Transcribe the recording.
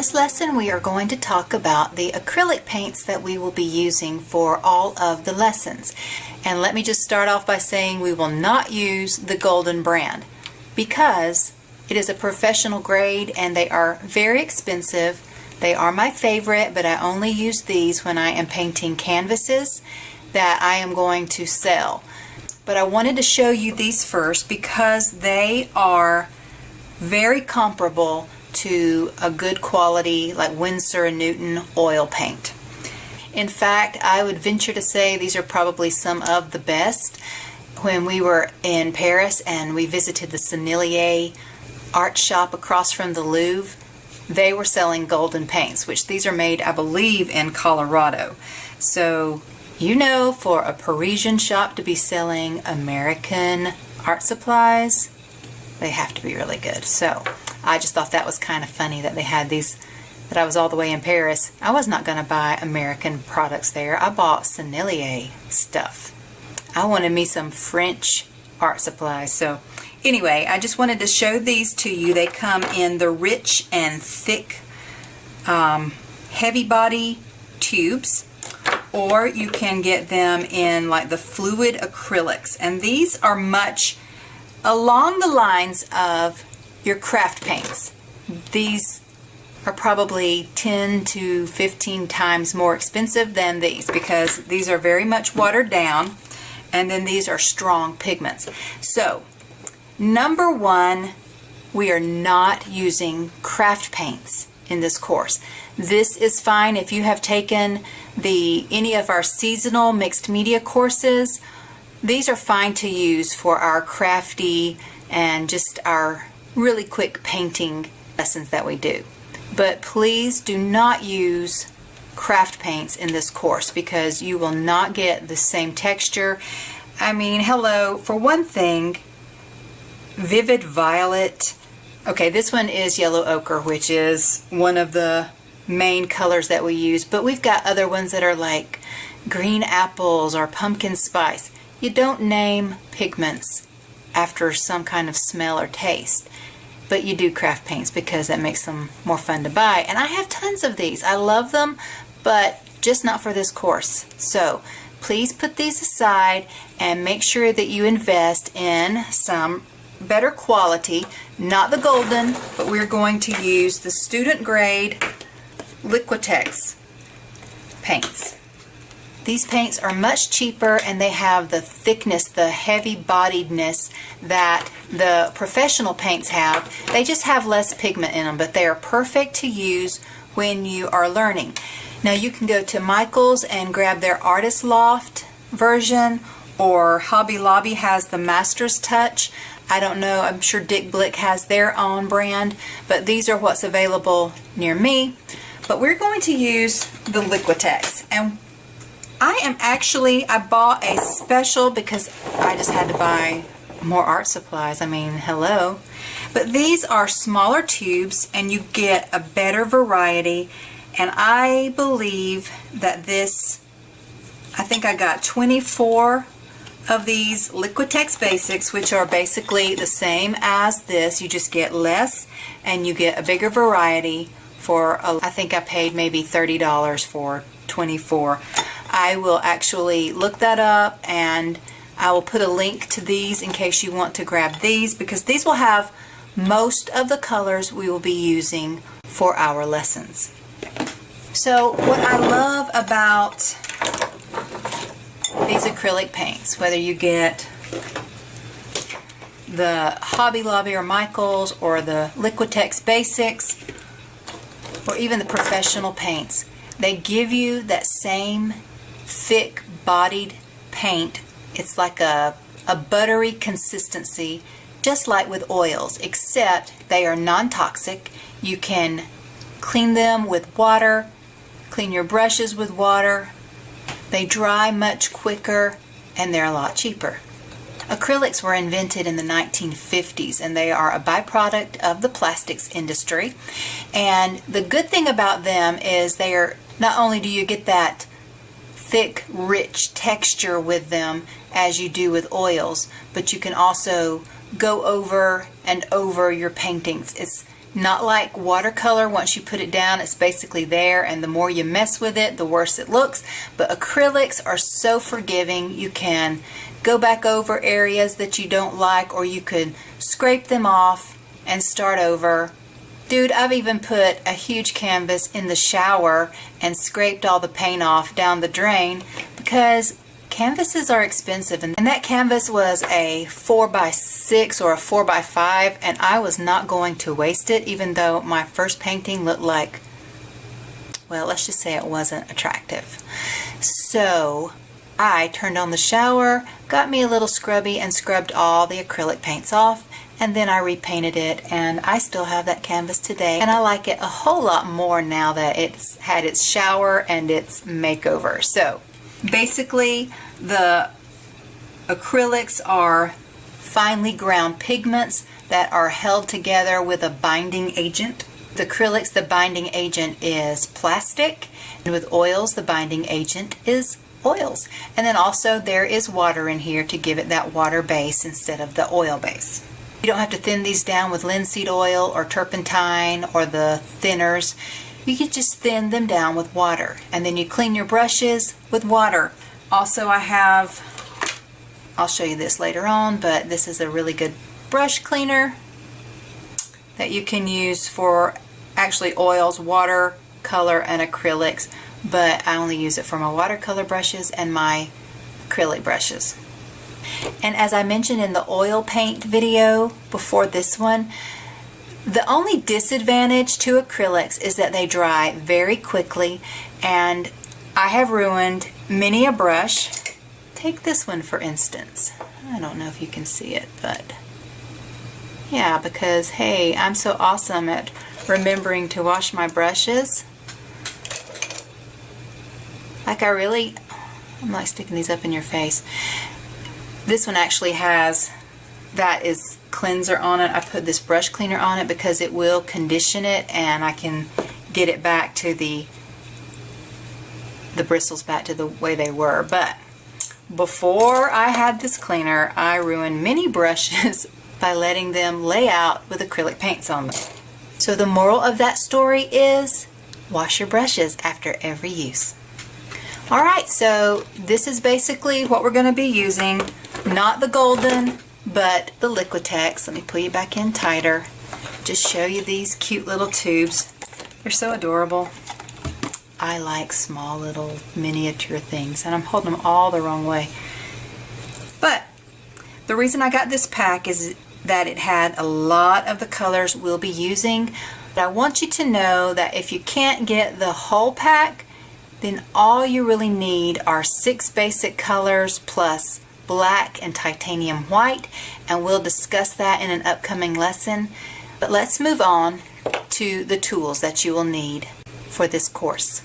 this lesson we are going to talk about the acrylic paints that we will be using for all of the lessons. And let me just start off by saying we will not use the Golden brand because it is a professional grade and they are very expensive. They are my favorite, but I only use these when I am painting canvases that I am going to sell. But I wanted to show you these first because they are very comparable to a good quality like Winsor & Newton oil paint. In fact, I would venture to say these are probably some of the best. When we were in Paris and we visited the Sennelier art shop across from the Louvre, they were selling Golden paints, which these are made, I believe, in Colorado. So, you know, for a Parisian shop to be selling American art supplies, they have to be really good. So I just thought that was kind of funny that they had these, that I was all the way in Paris. I was not going to buy American products there. I bought Sennelier stuff. I wanted me some French art supplies. So anyway, I just wanted to show these to you. They come in the rich and thick heavy body tubes, or you can get them in like the fluid acrylics. And these are much along the lines of your craft paints. These are probably 10 to 15 times more expensive than these because these are very much watered down, and then these are strong pigments. So number one, we are not using craft paints in this course. This is fine if you have taken any of our seasonal mixed media courses. These are fine to use for our crafty and just our really quick painting lessons that we do. But please do not use craft paints in this course because you will not get the same texture. I mean, hello, for one thing, Vivid Violet. Okay, this one is Yellow Ochre, which is one of the main colors that we use, but we've got other ones that are like Green Apples or Pumpkin Spice. You don't name pigments after some kind of smell or taste, but you do craft paints because that makes them more fun to buy. And I have tons of these. I love them, but just not for this course. So please put these aside and make sure that you invest in some better quality, not the Golden, but we're going to use the student grade Liquitex paints. These paints are much cheaper and they have the thickness, the heavy bodiedness that the professional paints have. They just have less pigment in them, but they are perfect to use when you are learning. Now you can go to Michael's and grab their Artist Loft version, or Hobby Lobby has the Master's Touch. I don't know, I'm sure Dick Blick has their own brand, but these are what's available near me. But we're going to use the Liquitex, and I bought a special because I just had to buy more art supplies. I mean, hello. But these are smaller tubes and you get a better variety, and I believe that I think I got 24 of these Liquitex Basics, which are basically the same as this. You just get less and you get a bigger variety for, I think I paid maybe $30 for 24. I will actually look that up and I will put a link to these in case you want to grab these, because these will have most of the colors we will be using for our lessons. So what I love about these acrylic paints, whether you get the Hobby Lobby or Michael's or the Liquitex Basics or even the professional paints, they give you that same thick bodied paint. It's like a buttery consistency, just like with oils, except they are non-toxic. You can clean them with water, clean your brushes with water. They dry much quicker and they're a lot cheaper. Acrylics were invented in the 1950s and they are a byproduct of the plastics industry. And the good thing about them is they are, not only do you get that thick, rich texture with them as you do with oils, but you can also go over and over your paintings. It's Not like watercolor. Once you put it down, it's basically there, and the more you mess with it, the worse it looks. But acrylics are so forgiving. You can go back over areas that you don't like, or you could scrape them off and start over. Dude, I've even put a huge canvas in the shower and scraped all the paint off down the drain because canvases are expensive, and that canvas was a 4x6 or a 4x5, and I was not going to waste it, even though my first painting looked like, well, let's just say it wasn't attractive. So I turned on the shower, got me a little scrubby, and scrubbed all the acrylic paints off, and then I repainted it, and I still have that canvas today, and I like it a whole lot more now that it's had its shower and its makeover. So basically, the acrylics are finely ground pigments that are held together with a binding agent. The acrylics, the binding agent is plastic, and with oils, the binding agent is oils. And then also there is water in here to give it that water base instead of the oil base. You don't have to thin these down with linseed oil or turpentine or the thinners. You can just thin them down with water, and then you clean your brushes with water. Also, I'll show you this later on, but this is a really good brush cleaner that you can use for actually oils, water, color, and acrylics, but I only use it for my watercolor brushes and my acrylic brushes. And as I mentioned in the oil paint video before this one, the only disadvantage to acrylics is that they dry very quickly, and I have ruined many a brush. Take this one for instance. I don't know if you can see it, but yeah, because hey, I'm so awesome at remembering to wash my brushes. Like I'm like sticking these up in your face. This one actually has, that is cleanser on it. I put this brush cleaner on it because it will condition it, and I can get it back to the bristles back to the way they were. But before I had this cleaner, I ruined many brushes by letting them lay out with acrylic paints on them. So the moral of that story is wash your brushes after every use. Alright, so this is basically what we're going to be using. Not the golden, but the Liquitex. Let me pull you back in tighter. Just show you these cute little tubes. They're so adorable. I like small little miniature things, and I'm holding them all the wrong way. But the reason I got this pack is that it had a lot of the colors we'll be using. But I want you to know that if you can't get the whole pack, then all you really need are 6 basic colors plus black and titanium white, and we'll discuss that in an upcoming lesson. But let's move on to the tools that you will need for this course.